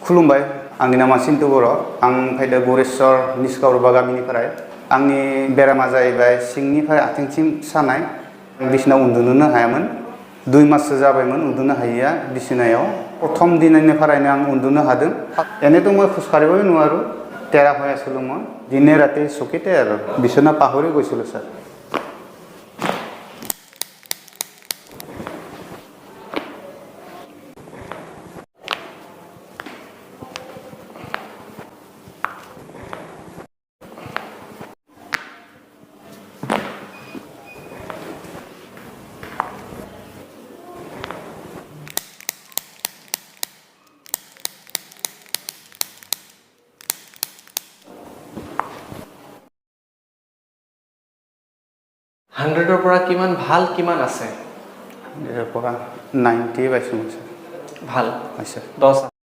खुलुमबाय आंनि नामा सिन्टु बर' आं फैदो गुरेश्वर निस्कावरबा गामिनिफ्राय आंनि बेरामा जाहैबाय सिंनिफ्राय आथिंसिम सानाय बिसिनायाव उन्दुनोनो हायामोन 2 माससो जाबायमोन उन्दुनो हायैया बिसिनायाव प्रथम दिननिफ्रायनो आं उन्दुनो हादों এনেতো মই খোজকাঢ়িবই নোৱাৰো তেৰা হৈ আছিলোঁ মই দিনে ৰাতি চকীতে আৰু বিছনা পাহৰি গৈছিলোঁ স্যাৰ হাণ্ড্ৰেডৰ পৰা কিমান ভাল কিমান আছে 100 পৰা 90 পাইছোঁ স্যাৰ ভাল হৈছে 10